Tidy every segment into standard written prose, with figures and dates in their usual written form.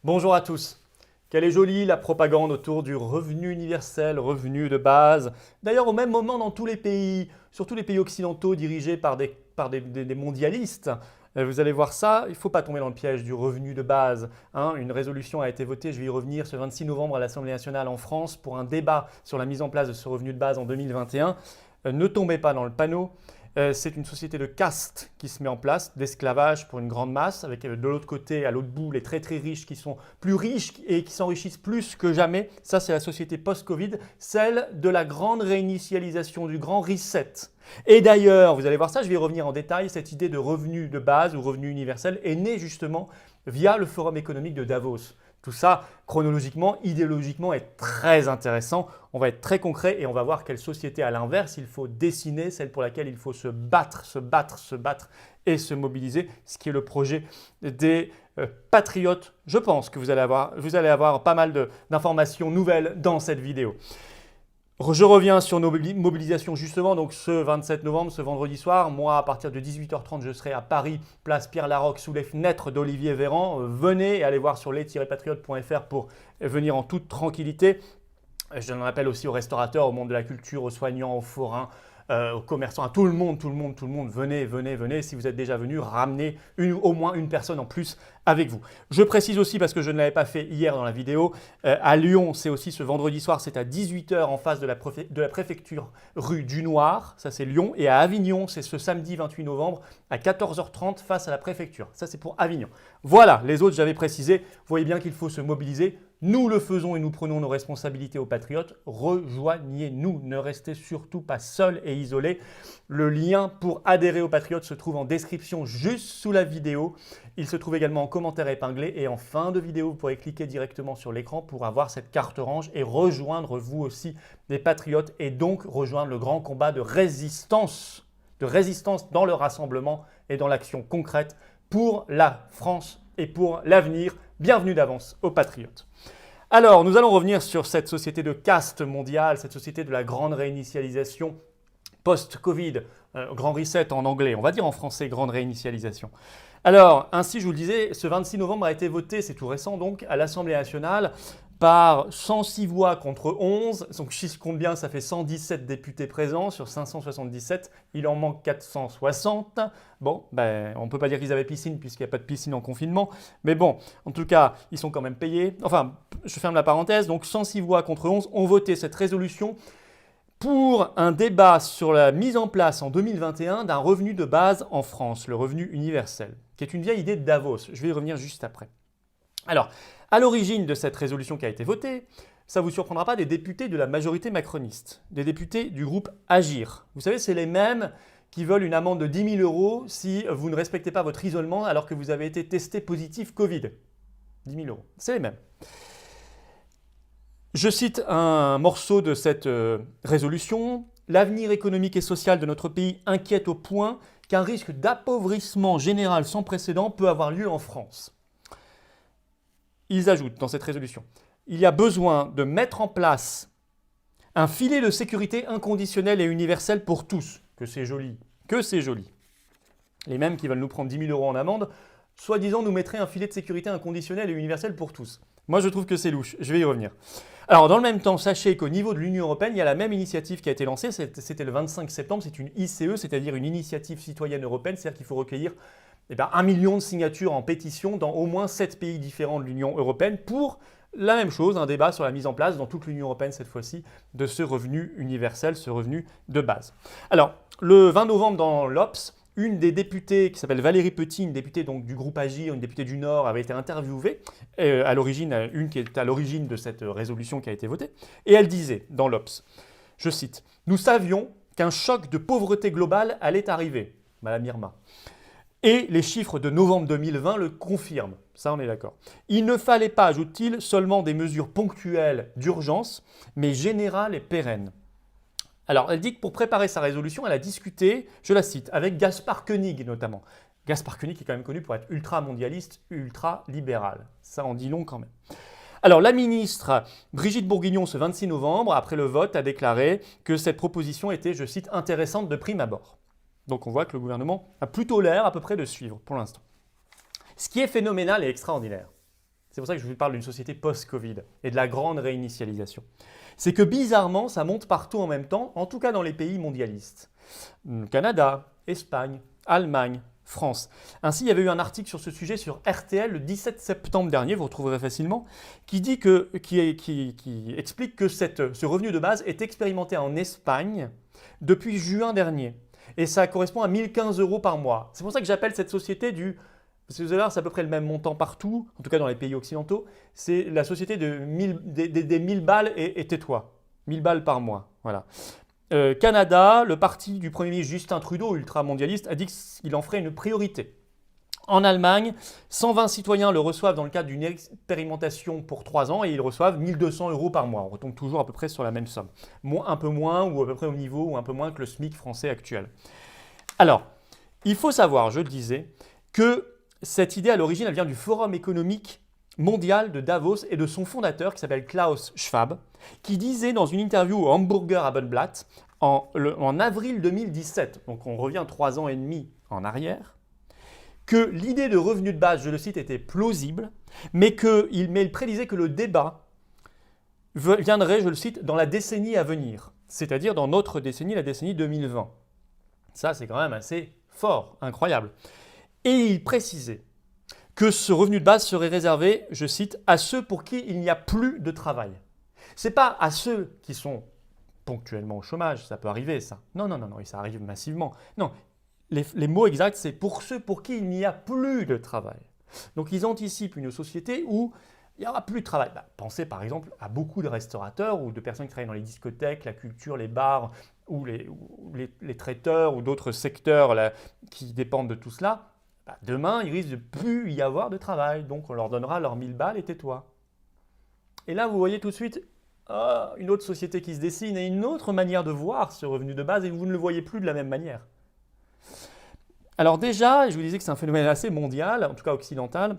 Bonjour à tous. Quelle est jolie la propagande autour du revenu universel, revenu de base. D'ailleurs, au même moment dans tous les pays, surtout les pays occidentaux dirigés par des mondialistes, vous allez voir ça, il ne faut pas tomber dans le piège du revenu de base, hein. Une résolution a été votée, je vais y revenir, ce 26 novembre à l'Assemblée nationale en France pour un débat sur la mise en place de ce revenu de base en 2021. Ne tombez pas dans le panneau. C'est une société de caste qui se met en place, d'esclavage pour une grande masse, avec de l'autre côté, à l'autre bout, les très très riches qui sont plus riches et qui s'enrichissent plus que jamais. Ça, c'est la société post-Covid, celle de la grande réinitialisation, du grand reset. Et d'ailleurs, vous allez voir ça, je vais y revenir en détail, cette idée de revenu de base ou revenu universel est née justement via le Forum économique de Davos. Tout ça, chronologiquement, idéologiquement, est très intéressant. On va être très concret et on va voir quelle société, à l'inverse, il faut dessiner, celle pour laquelle il faut se battre et se mobiliser, ce qui est le projet des patriotes. Je pense que vous allez avoir pas mal d'informations nouvelles dans cette vidéo. Je reviens sur nos mobilisations justement, donc ce 27 novembre, ce vendredi soir, moi à partir de 18h30 je serai à Paris, place Pierre Laroque, sous les fenêtres d'Olivier Véran. Venez et allez voir sur les-patriotes.fr pour venir en toute tranquillité. Je en appelle aussi aux restaurateurs, au monde de la culture, aux soignants, aux forains, aux commerçants, à tout le monde, venez. Si vous êtes déjà venu, ramenez au moins une personne en plus avec vous. Je précise aussi, parce que je ne l'avais pas fait hier dans la vidéo, à Lyon, c'est aussi ce vendredi soir, c'est à 18h en face de la préfecture rue du Noir, ça c'est Lyon, et à Avignon, c'est ce samedi 28 novembre à 14h30 face à la préfecture. Ça c'est pour Avignon. Voilà, les autres j'avais précisé, vous voyez bien qu'il faut se mobiliser. Nous le faisons et nous prenons nos responsabilités aux patriotes. Rejoignez-nous, ne restez surtout pas seuls et isolés. Le lien pour adhérer aux patriotes se trouve en description juste sous la vidéo. Il se trouve également en commentaire épinglé et en fin de vidéo, vous pourrez cliquer directement sur l'écran pour avoir cette carte orange et rejoindre vous aussi des patriotes et donc rejoindre le grand combat de résistance dans le rassemblement et dans l'action concrète pour la France et pour l'avenir. Bienvenue d'avance aux patriotes. Alors, nous allons revenir sur cette société de caste mondiale, cette société de la grande réinitialisation post-Covid, grand reset en anglais, on va dire en français grande réinitialisation. Alors, ainsi, je vous le disais, ce 26 novembre a été voté, c'est tout récent donc, à l'Assemblée nationale par 106 voix contre 11. Donc, si je compte bien, ça fait 117 députés présents sur 577. Il en manque 460. Bon, on ne peut pas dire qu'ils avaient piscine puisqu'il n'y a pas de piscine en confinement. Mais bon, en tout cas, ils sont quand même payés. Enfin, je ferme la parenthèse. Donc, 106 voix contre 11 ont voté cette résolution pour un débat sur la mise en place en 2021 d'un revenu de base en France, le revenu universel, qui est une vieille idée de Davos. Je vais y revenir juste après. Alors, à l'origine de cette résolution qui a été votée, ça ne vous surprendra pas, des députés de la majorité macroniste, des députés du groupe Agir. Vous savez, c'est les mêmes qui veulent une amende de 10 000 € si vous ne respectez pas votre isolement alors que vous avez été testé positif Covid. 10 000 €, c'est les mêmes. Je cite un morceau de cette résolution. « L'avenir économique et social de notre pays inquiète au point qu'un risque d'appauvrissement général sans précédent peut avoir lieu en France. » Ils ajoutent dans cette résolution « Il y a besoin de mettre en place un filet de sécurité inconditionnel et universel pour tous. » Que c'est joli, que c'est joli. Les mêmes qui veulent nous prendre 10 000 € en amende, soi-disant nous mettraient un filet de sécurité inconditionnel et universel pour tous. Moi, je trouve que c'est louche. Je vais y revenir. Alors, dans le même temps, sachez qu'au niveau de l'Union européenne, il y a la même initiative qui a été lancée. C'était le 25 septembre. C'est une ICE, c'est-à-dire une initiative citoyenne européenne. C'est-à-dire qu'il faut recueillir 1 million de signatures en pétition dans au moins 7 pays différents de l'Union européenne pour la même chose, un débat sur la mise en place dans toute l'Union européenne cette fois-ci de ce revenu universel, ce revenu de base. Alors, le 20 novembre dans l'Obs, une des députées qui s'appelle Valérie Petit, une députée donc, du groupe Agir, une députée du Nord, avait été interviewée, à l'origine, une qui est à l'origine de cette résolution qui a été votée, et elle disait dans l'Obs, je cite, « Nous savions qu'un choc de pauvreté globale allait arriver, Madame Irma. Et les chiffres de novembre 2020 le confirment, ça on est d'accord. Il ne fallait pas, ajoute-t-il, seulement des mesures ponctuelles d'urgence, mais générales et pérennes. » Alors, elle dit que pour préparer sa résolution, elle a discuté, je la cite, avec Gaspard Koenig notamment. Gaspard Koenig qui est quand même connu pour être ultra-mondialiste, ultra-libéral. Ça en dit long quand même. Alors, la ministre Brigitte Bourguignon, ce 26 novembre, après le vote, a déclaré que cette proposition était, je cite, intéressante de prime abord. Donc, on voit que le gouvernement a plutôt l'air à peu près de suivre pour l'instant. Ce qui est phénoménal et extraordinaire, c'est pour ça que je vous parle d'une société post-Covid et de la grande réinitialisation. C'est que bizarrement, ça monte partout en même temps, en tout cas dans les pays mondialistes. Canada, Espagne, Allemagne, France. Ainsi, il y avait eu un article sur ce sujet sur RTL le 17 septembre dernier, vous retrouverez facilement, qui explique que ce revenu de base est expérimenté en Espagne depuis juin dernier. Et ça correspond à 1015 € par mois. C'est pour ça que j'appelle cette société parce que vous allez voir, c'est à peu près le même montant partout, en tout cas dans les pays occidentaux. C'est la société des 1000 balles et tais-toi. 1000 balles par mois. Voilà. Canada, le parti du Premier ministre Justin Trudeau, ultramondialiste, a dit qu'il en ferait une priorité. En Allemagne, 120 citoyens le reçoivent dans le cadre d'une expérimentation pour 3 ans et ils reçoivent 1200 € par mois. On retombe toujours à peu près sur la même somme. Un peu moins ou à peu près au niveau ou un peu moins que le SMIC français actuel. Alors, il faut savoir, je le disais, que cette idée à l'origine, elle vient du Forum économique mondial de Davos et de son fondateur qui s'appelle Klaus Schwab, qui disait dans une interview au Hamburger Abendblatt en avril 2017, donc on revient 3 ans et demi en arrière, que l'idée de revenu de base, je le cite, était plausible, mais il prédisait que le débat viendrait, je le cite, dans la décennie à venir, c'est-à-dire dans notre décennie, la décennie 2020. Ça, c'est quand même assez fort, incroyable. Et il précisait que ce revenu de base serait réservé, je cite, à ceux pour qui il n'y a plus de travail. Ce n'est pas à ceux qui sont ponctuellement au chômage, ça peut arriver ça. Non, et ça arrive massivement. Non, les mots exacts, c'est pour ceux pour qui il n'y a plus de travail. Donc ils anticipent une société où il n'y aura plus de travail. Pensez par exemple à beaucoup de restaurateurs ou de personnes qui travaillent dans les discothèques, la culture, les bars ou les traiteurs ou d'autres secteurs qui dépendent de tout cela. Demain, il risque de plus y avoir de travail, donc on leur donnera leurs 1000 balles et tais-toi. Et là, vous voyez tout de suite une autre société qui se dessine et une autre manière de voir ce revenu de base et vous ne le voyez plus de la même manière. Alors déjà, je vous disais que c'est un phénomène assez mondial, en tout cas occidental.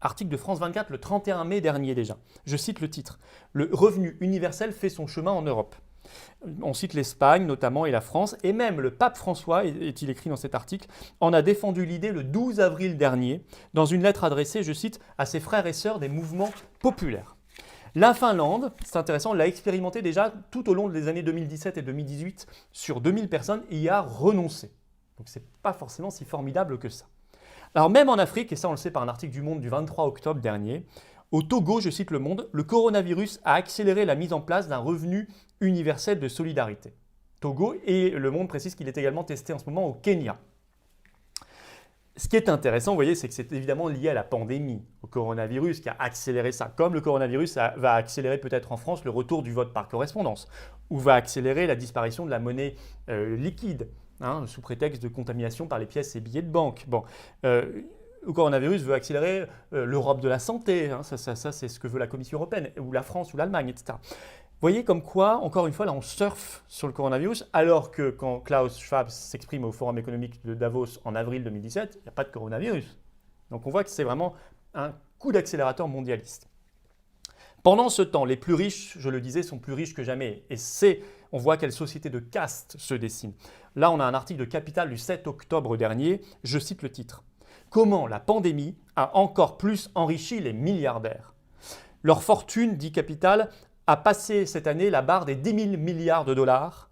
Article de France 24 le 31 mai dernier déjà. Je cite le titre. Le revenu universel fait son chemin en Europe. On cite l'Espagne notamment et la France, et même le pape François, est-il écrit dans cet article, en a défendu l'idée le 12 avril dernier, dans une lettre adressée, je cite, à ses frères et sœurs des mouvements populaires. La Finlande, c'est intéressant, l'a expérimenté déjà tout au long des années 2017 et 2018 sur 2000 personnes et y a renoncé. Donc ce n'est pas forcément si formidable que ça. Alors même en Afrique, et ça on le sait par un article du Monde du 23 octobre dernier, au Togo, je cite Le Monde, le coronavirus a accéléré la mise en place d'un revenu universel de solidarité. Togo, et Le Monde précise qu'il est également testé en ce moment au Kenya. Ce qui est intéressant, vous voyez, c'est que c'est évidemment lié à la pandémie, au coronavirus qui a accéléré ça. Comme le coronavirus va accélérer peut-être en France le retour du vote par correspondance, ou va accélérer la disparition de la monnaie liquide, sous prétexte de contamination par les pièces et billets de banque. Le coronavirus veut accélérer l'Europe de la santé, ça c'est ce que veut la Commission européenne, ou la France ou l'Allemagne, etc. Vous voyez comme quoi, encore une fois, là on surfe sur le coronavirus, alors que quand Klaus Schwab s'exprime au Forum économique de Davos en avril 2017, il n'y a pas de coronavirus. Donc on voit que c'est vraiment un coup d'accélérateur mondialiste. Pendant ce temps, les plus riches, je le disais, sont plus riches que jamais. Et on voit quelle société de caste se dessine. Là, on a un article de Capital du 7 octobre dernier, je cite le titre. Comment la pandémie a encore plus enrichi les milliardaires. Leur fortune, dit Capital, a passé cette année la barre des 10 000 milliards de dollars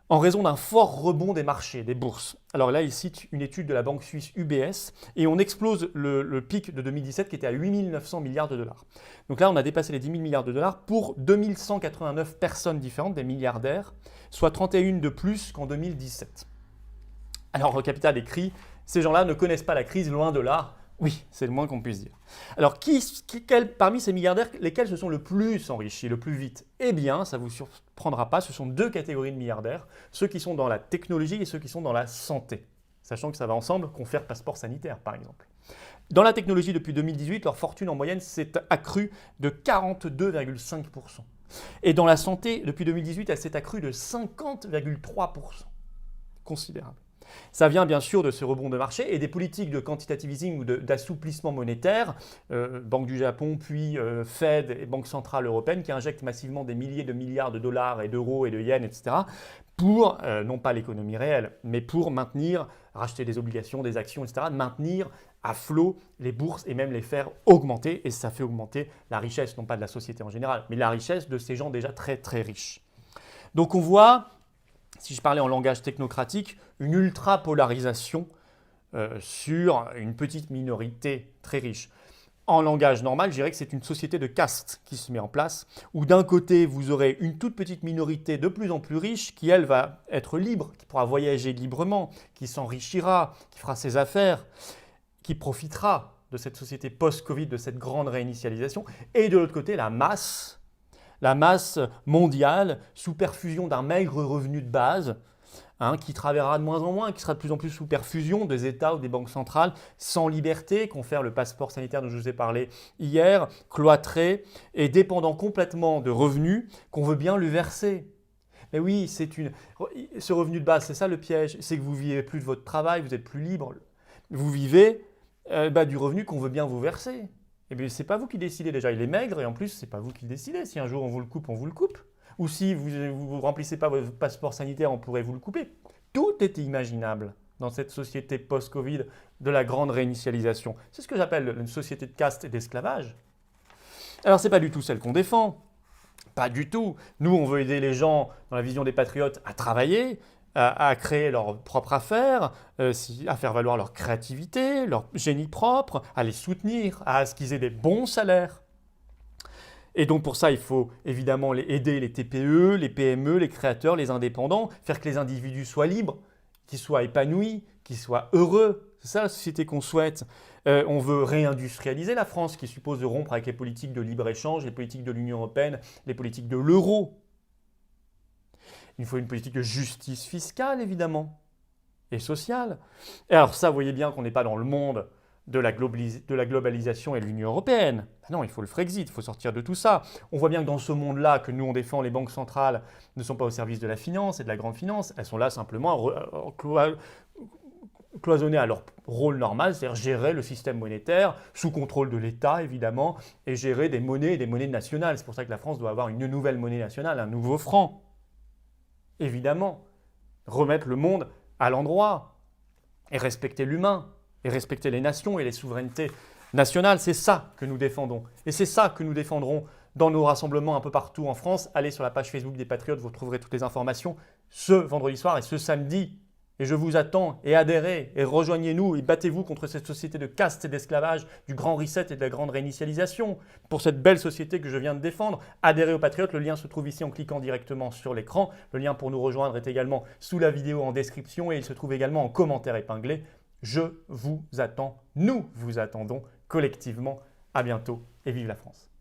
en raison d'un fort rebond des marchés, des bourses. Alors là, il cite une étude de la banque suisse UBS et on explose le pic de 2017 qui était à 8 900 milliards de dollars. Donc là, on a dépassé les 10 000 milliards de dollars pour 2189 personnes différentes, des milliardaires, soit 31 de plus qu'en 2017. Alors le Capital écrit « Ces gens-là ne connaissent pas la crise, loin de là ». Oui, c'est le moins qu'on puisse dire. Alors, parmi ces milliardaires, lesquels se sont le plus enrichis, le plus vite? Eh bien, ça ne vous surprendra pas, ce sont 2 catégories de milliardaires, ceux qui sont dans la technologie et ceux qui sont dans la santé. Sachant que ça va ensemble, confère passeport sanitaire, par exemple. Dans la technologie, depuis 2018, leur fortune en moyenne s'est accrue de 42,5%. Et dans la santé, depuis 2018, elle s'est accrue de 50,3%. Considérable. Ça vient bien sûr de ce rebond de marché et des politiques de quantitative easing ou d'assouplissement monétaire, Banque du Japon, puis Fed et Banque centrale européenne qui injectent massivement des milliers de milliards de dollars et d'euros et de yens, etc. pour, non pas l'économie réelle, mais pour racheter des obligations, des actions, etc., maintenir à flot les bourses et même les faire augmenter. Et ça fait augmenter la richesse, non pas de la société en général, mais la richesse de ces gens déjà très très riches. Donc on voit, si je parlais en langage technocratique, une ultra-polarisation sur une petite minorité très riche. En langage normal, je dirais que c'est une société de caste qui se met en place, où d'un côté, vous aurez une toute petite minorité de plus en plus riche qui, elle, va être libre, qui pourra voyager librement, qui s'enrichira, qui fera ses affaires, qui profitera de cette société post-Covid, de cette grande réinitialisation. Et de l'autre côté, la masse mondiale, sous perfusion d'un maigre revenu de base, qui travaillera de moins en moins, qui sera de plus en plus sous perfusion des États ou des banques centrales, sans liberté, confère le passeport sanitaire dont je vous ai parlé hier, cloîtré et dépendant complètement de revenus qu'on veut bien lui verser. Mais oui, ce revenu de base, c'est ça le piège, c'est que vous ne vivez plus de votre travail, vous êtes plus libre, vous vivez du revenu qu'on veut bien vous verser. Et bien, ce n'est pas vous qui décidez déjà, il est maigre et en plus, ce n'est pas vous qui décidez. Si un jour on vous le coupe, on vous le coupe. Ou si vous ne remplissez pas votre passeport sanitaire, on pourrait vous le couper. Tout est imaginable dans cette société post-Covid de la grande réinitialisation. C'est ce que j'appelle une société de caste et d'esclavage. Alors, ce n'est pas du tout celle qu'on défend. Pas du tout. Nous, on veut aider les gens, dans la vision des patriotes, à travailler, à créer leur propre affaire, à faire valoir leur créativité, leur génie propre, à les soutenir, à ce qu'ils aient des bons salaires. Et donc pour ça, il faut évidemment aider les TPE, les PME, les créateurs, les indépendants, faire que les individus soient libres, qu'ils soient épanouis, qu'ils soient heureux. C'est ça la société qu'on souhaite. On veut réindustrialiser la France, qui suppose de rompre avec les politiques de libre-échange, les politiques de l'Union européenne, les politiques de l'euro. Il faut une politique de justice fiscale, évidemment, et sociale. Et alors ça, vous voyez bien qu'on n'est pas dans le monde de la globalisation et de l'Union européenne. Non, il faut le Frexit, il faut sortir de tout ça. On voit bien que dans ce monde-là que nous on défend, les banques centrales ne sont pas au service de la finance et de la grande finance. Elles sont là simplement cloisonnées à leur rôle normal, c'est-à-dire gérer le système monétaire sous contrôle de l'État, évidemment, et gérer des monnaies nationales. C'est pour ça que la France doit avoir une nouvelle monnaie nationale, un nouveau franc. Évidemment, remettre le monde à l'endroit et respecter l'humain. Et respecter les nations et les souverainetés nationales, c'est ça que nous défendons. Et c'est ça que nous défendrons dans nos rassemblements un peu partout en France. Allez sur la page Facebook des Patriotes, vous trouverez toutes les informations ce vendredi soir et ce samedi. Et je vous attends et adhérez et rejoignez-nous et battez-vous contre cette société de caste et d'esclavage, du grand reset et de la grande réinitialisation. Pour cette belle société que je viens de défendre, adhérez aux Patriotes. Le lien se trouve ici en cliquant directement sur l'écran. Le lien pour nous rejoindre est également sous la vidéo en description et il se trouve également en commentaire épinglé. Je vous attends, nous vous attendons collectivement. À bientôt et vive la France.